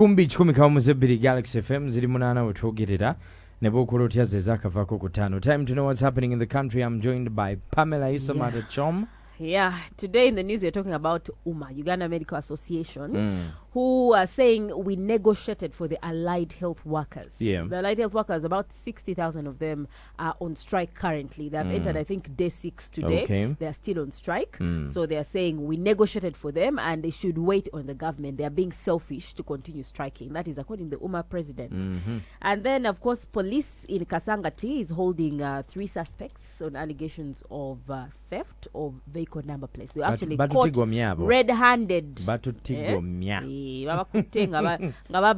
Kumbi chikumi kaumuzebiri Galaxy FM ziri munana wetwogerera nebokolotia zezakavako kutano. Time to know what's happening in the country. I'm joined by Pamela Isamata Chom. Yeah, today in the news we're talking about UMA, Uganda Medical Association, who are saying we negotiated for the allied health workers. Yeah. The allied health workers, about 60,000 of them are on strike currently. They have entered, I think, day 6 today. Okay. They are still on strike. So they are saying we negotiated for them and they should wait on the government. They are being selfish to continue striking. That is according to the UMA president. And then, of course, police in Kasangati is holding 3 suspects on allegations of theft of vehicle number plates. They actually caught red-handed.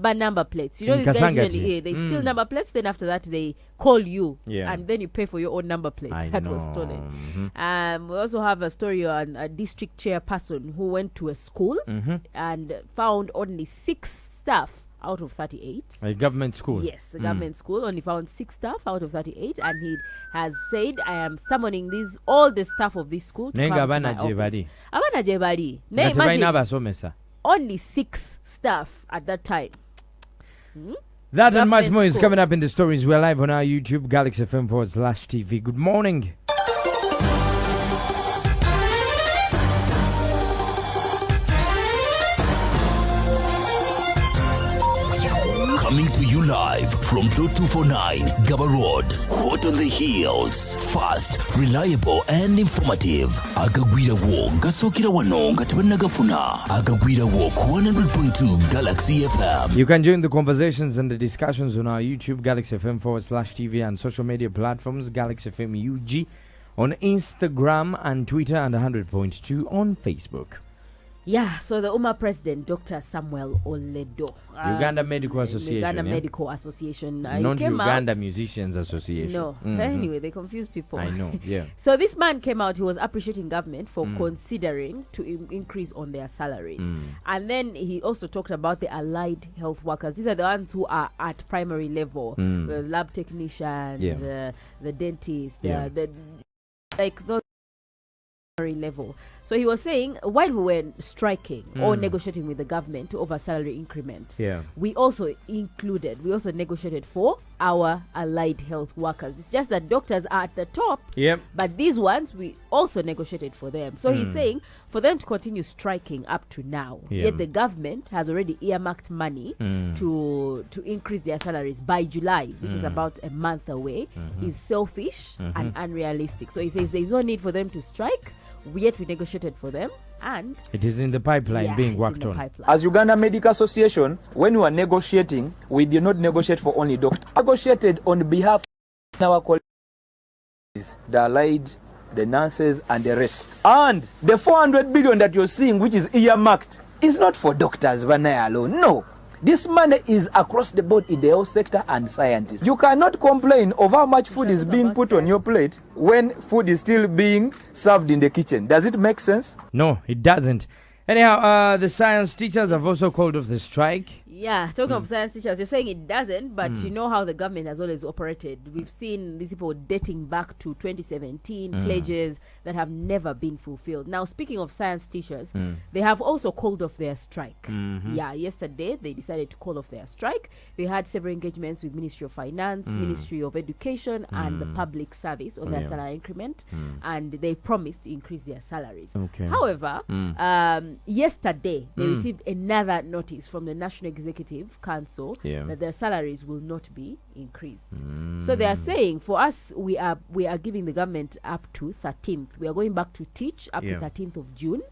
Number plates. You know, these guys usually they steal number plates, then after that they call you, and then you pay for your own number plate that was stolen. We also have a story on a district chairperson who went to a school and found only 6 staff out of 38. A government school? Yes, a government school. Only found 6 staff out of 38. And he has said, I am summoning all the staff of this school to come to my office. Abana jebali. Imagine, only 6 staff at that time. That and much more is coming up in the stories. We're live on our YouTube, Galaxy FM/TV. Good morning. Coming to you live from Plot 249, Gaba Road. Hot on the heels. Fast, reliable, and informative. Agagwira Walk, Gasokira Wanong, Gafuna. Agagwira Walk, 100.2 Galaxy FM. You can join the conversations and the discussions on our YouTube, Galaxy FM/TV, and social media platforms, Galaxy FM UG, on Instagram and Twitter, and 100.2 on Facebook. Yeah, so the UMA president, Dr. Samuel Oledo. Uganda Medical Association. Uganda Medical Association. Not Uganda Musicians Association. No. Anyway, they confuse people. I know, yeah. So this man came out, he was appreciating government for considering to increase on their salaries. And then he also talked about the allied health workers. These are the ones who are at primary level. The lab technicians, the dentists, like those level. So he was saying while we were striking or negotiating with the government over salary increment, we also negotiated for our allied health workers. It's just that doctors are at the top, but these ones we also negotiated for them. So he's saying for them to continue striking up to now, yet the government has already earmarked money to increase their salaries by July, which is about a month away, is selfish and unrealistic. So he says there is no need for them to strike, yet we negotiated for them, and it is in the pipeline being worked on. As Uganda Medical Association, when we are negotiating, we did not negotiate for only doctors. We negotiated on behalf of our colleagues, the allied, the nurses, and the rest. And the 400 billion that you're seeing, which is earmarked, is not for doctors alone. No. This money is across the board in the health sector and scientists. You cannot complain of how much food is being put on your plate when food is still being served in the kitchen. Does it make sense? No, it doesn't. Anyhow, the science teachers have also called off the strike. Yeah, talking of science teachers, you're saying it doesn't, but you know how the government has always operated. We've seen these people dating back to 2017, pledges that have never been fulfilled. Now, speaking of science teachers, they have also called off their strike. Yeah, yesterday they decided to call off their strike. They had several engagements with Ministry of Finance, Ministry of Education, and the Public Service on their salary increment, and they promised to increase their salaries. Okay. However, yesterday they received another notice from the National Executive Council that their salaries will not be increased. So they are saying for us we are giving the government up to 13th. We are going back to teach up to 13th of June.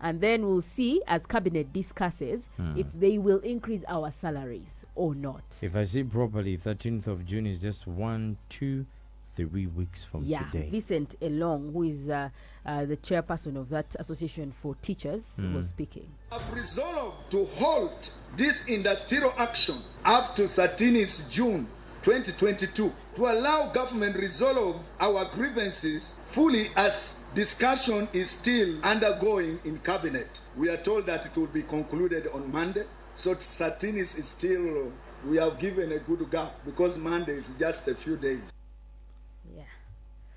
And then we'll see as cabinet discusses if they will increase our salaries or not. If I see properly, 13th of June is just 1, 2, 3 weeks from today. Vincent Elong, who is the chairperson of that association for teachers, was speaking. I've resolved to halt this industrial action up to 13th June 2022 to allow government resolve our grievances fully as discussion is still undergoing in cabinet. We are told that it will be concluded on Monday. So 13th is still, we have given a good gap because Monday is just a few days.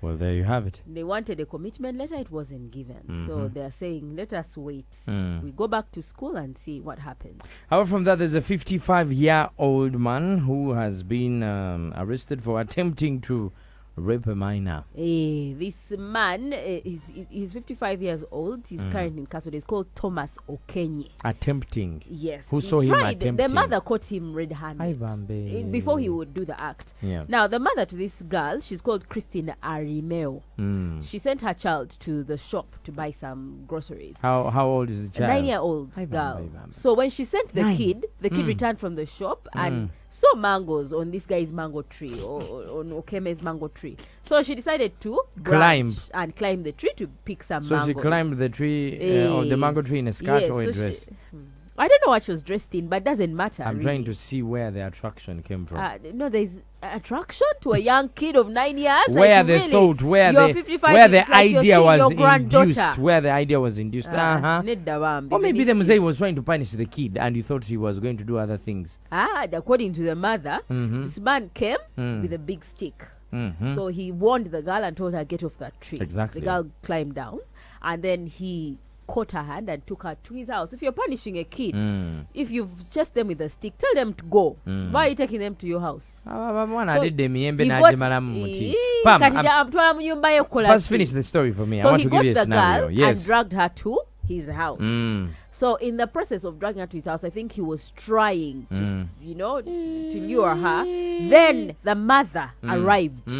Well, there you have it. They wanted a commitment letter, it wasn't given. So they're saying, let us wait. We go back to school and see what happens. However, from that, there's a 55-year-old man who has been arrested for attempting to rape a minor. This man, he's 55 years old. He's currently in custody. He's called Thomas Okenye. Attempting. Yes. Who he saw him tried. attempting? The mother caught him red-handed before he would do the act. Yeah. Now, the mother to this girl, she's called Christine Arimeo. She sent her child to the shop to buy some groceries. How old is the child? A 9-year-old girl. So when she sent the kid returned from the shop and saw mangoes on this guy's mango tree, or on Okeme's mango tree. So she decided to climb the tree to pick some mangoes. So she climbed the tree, or the mango tree, in a skirt or a dress? I don't know what she was dressed in, but it doesn't matter. I'm trying to see where the attraction came from. No, there's attraction to a young kid of 9 years. Where the idea was induced. Or maybe the Mzee was trying to punish the kid and you thought he was going to do other things. According to the mother, this man came with a big stick. So he warned the girl and told her, get off that tree. Exactly. The girl climbed down and then he caught her hand and took her to his house. If you're punishing a kid, if you've chased them with a stick, tell them to go. Why are you taking them to your house? First finish the story for me. So I want to give you a the scenario. Girl Yes. and dragged her to his house. So in the process of dragging her to his house, I think he was trying to, to lure her. Then the mother arrived.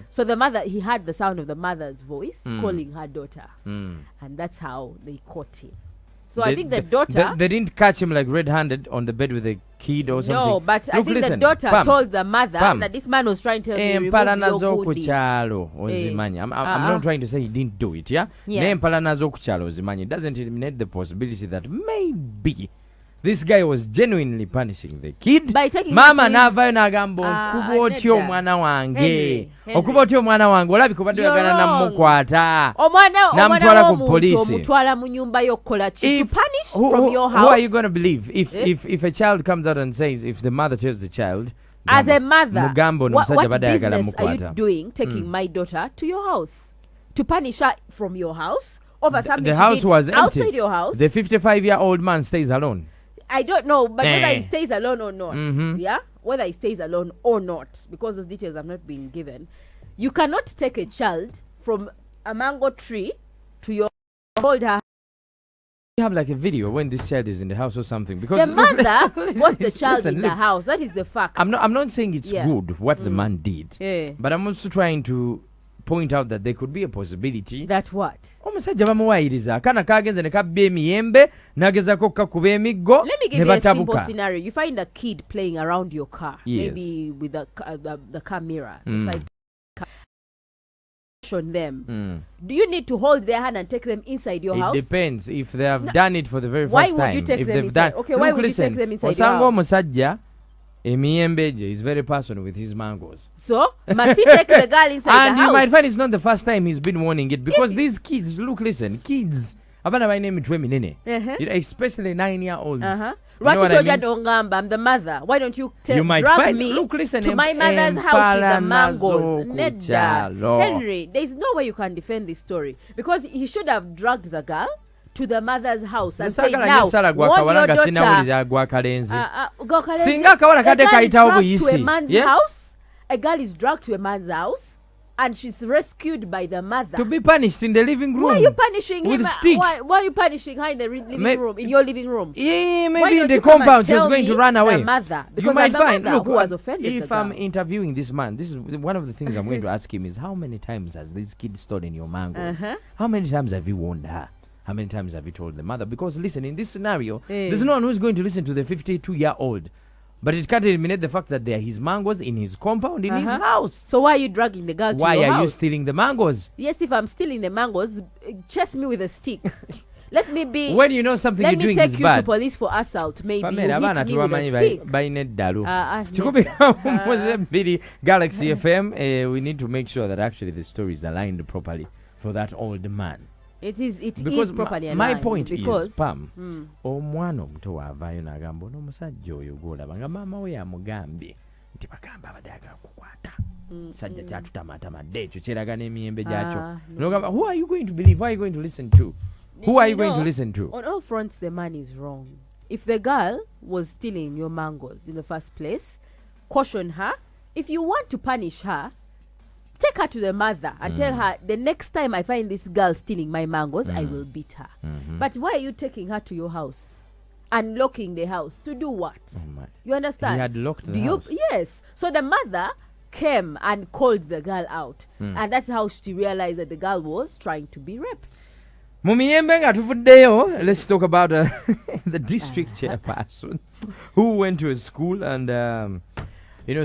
So the mother, he heard the sound of the mother's voice calling her daughter. And that's how they caught him. So I think the daughter... They didn't catch him like red-handed on the bed with a kid or something. No, but I think the daughter told the mother that this man was trying to remove your goodies. I'm not trying to say he didn't do it, yeah? It doesn't eliminate the possibility that maybe this guy was genuinely punishing the kid. By taking Mama navayo nagambo okuba otyo omwana wange. Okuba otyo omwana wange olabika obadde oyagala namukwata. Namutwala ku police. Omutwala mu nyumba y'okukola ki? To punish from your house. Who are you going to believe if a child comes out and says, if the mother tells the child, as a mother, what business are you doing taking my daughter to your house? To punish her from your house over something the house was empty. Outside your house? The 55-year-old man stays alone. I don't know, but whether he stays alone or not, whether he stays alone or not, because those details have not been given, you cannot take a child from a mango tree to your hold her. You have like a video when this child is in the house or something, because the mother was the child in the house. That is the fact. I'm not saying it's good what the man did, but I'm also trying to point out that there could be a possibility that what omusajja bamuwayiriza kana kagenze ne kabba emiyembe nagezako kakuba emiggo. Let me give you a simple scenario. You find a kid playing around your car, maybe with the car mirror inside on them. Do you need to hold their hand and take them inside your house? It depends if they have done it for the very first time. Why would you take them inside? Okay, why would you take them inside your house? Omusajja Emiyembeje is very personal with his mangoes. So, must he take the girl inside the house? And you might find it's not the first time he's been warning it, because these kids, kids, abana by name especially 9-year-olds. I'm the mother. Why don't you drag me to my mother's house with the mangoes? Henry, there's no way you can defend this story, because he should have dragged the girl to the mother's house and say, now, warn your daughter. To a man's house, a girl is dragged to a man's house, and she's rescued by the mother. To be punished in the living room. Why are you punishing with him? Sticks? Why are you punishing her in the living room? In your living room? Yeah, maybe in the compound she was going to run away. The mother, because you might find, look, who was offended. If I'm interviewing this man, this is one of the things I'm going to ask him is, how many times has this kid stolen your mangoes? How many times have you warned her? How many times have you told the mother? Because listen, in this scenario, there's no one who's going to listen to the 52-year-old. But it can't eliminate the fact that there are his mangoes in his compound, in his house. So why are you dragging the girl to your house? Why are you stealing the mangoes? Yes, if I'm stealing the mangoes, chase me with a stick. Let me be... When you know something you're doing is bad. Let me take you to police for assault. Maybe you hit me with a stick. Galaxy FM, we need to make sure that actually the story is aligned properly for that old man. It is properly aligned. My point is, Pam, omwana omuto wavaayo n'agamba n'omusajja oyo gw'olaba nga maama we yamugambye nti bagamba abadde agala kukwata sajja kyatutamaatamadde ekyo kyeraga n'emiyembe gyakyo No. nogamba who are you going to believe, who are you going to listen to, who are you going to know, listen to? On all fronts, the man is wrong. If the girl was stealing your mangoes in the first place, caution her. If you want to punish her, take her to the mother and tell her, the next time I find this girl stealing my mangoes, I will beat her. But why are you taking her to your house and locking the house? To do what? Oh my. You understand? He had locked the Do house. Yes. So the mother came and called the girl out. And that's how she realized that the girl was trying to be raped. Mu miyembe nga tuvuddeyo, let's talk about the district chairperson who went to a school and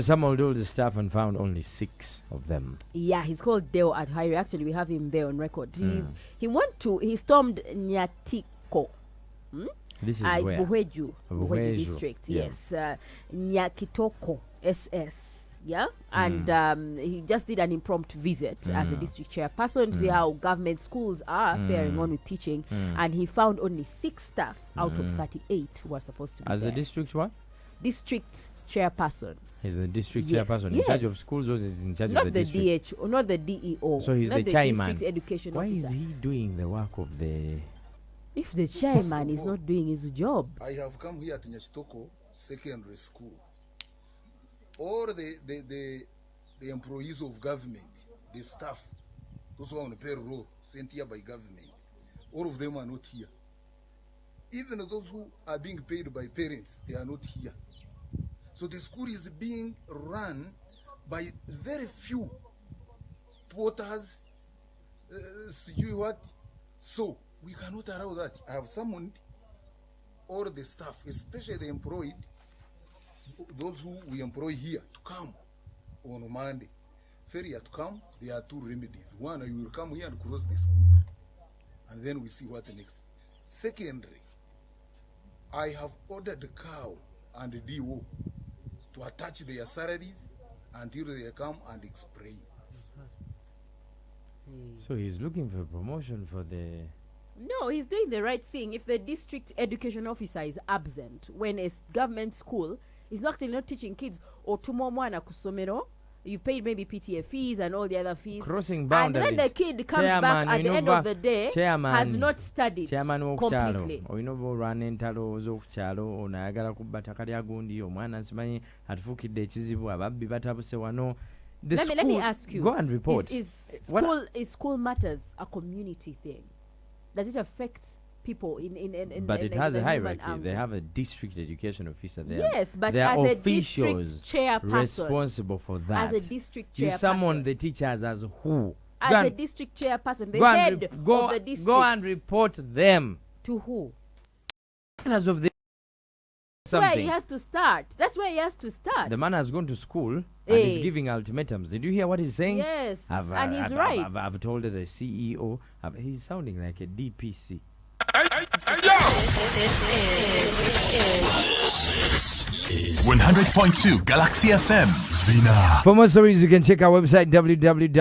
summoned all the staff and found only 6 of them. Yeah, he's called Deo Adhairi. Actually, we have him there on record. He stormed Nyatiko. This is It's where? Buhweju Buhweju, district. yeah. Yes, Nyakitoko SS. Yeah, and he just did an impromptu visit as a district chairperson to see how government schools are faring on with teaching, and he found only 6 staff out of 38 who were supposed to be As there. the district what? District chairperson, He's the district Yes, chairperson in charge yes. of schools, or is in charge not of the the district? DH, or not the DEO. So he's not the chairman. District education Why officer. is he doing the work of the... If the chairman of is all, not doing his job, I have come here to Nyachitoko Secondary School. All the employees of government, the staff, those who are on the payroll sent here by government, all of them are not here. Even those who are being paid by parents, they are not here. So the school is being run by very few porters, what. So we cannot allow that. I have summoned all the staff, especially the employed, those who we employ here, to come on Monday. Failure to come, there are 2 remedies. One, you will come here and close the school, and then we see what next. Secondly, I have ordered the cow and the DO to attach their salaries until they come and explain. So he's looking for promotion for the... no, he's doing the right thing. If the district education officer is absent when a government school is actually not teaching kids, or tumomwana kusomero, you paid maybe PTA fees and all the other fees, Crossing boundaries. and then the kid comes back at the end of the day, has not studied chairman w'okukyalo completely. olina oba olwana entalo z'okukyalo ono ayagala kubba ttaka lya gundi omwana nsimanyi atufuukidde ekizibu ababbi batabuse wano. The Let me ask you, go and report. Is What- school matters a community thing? Does it affect people in But it like has the a human hierarchy. angle? They have a district education officer there. Yes, but there as are a officials district chairperson, responsible for that. as a district You chairperson, summon the teachers as who? as Go a and- district chairperson, the go and head re- go, of the district, go and report them. to who? As of the Where he something. has to start. That's where he has to start. The man has gone to school and Hey. is giving ultimatums. Did you hear what he's saying? Yes, and he's right. I've told the CEO. He's sounding like a DPC. This is 100.2 Galaxy FM. Zzina. For more stories, you can check our website www.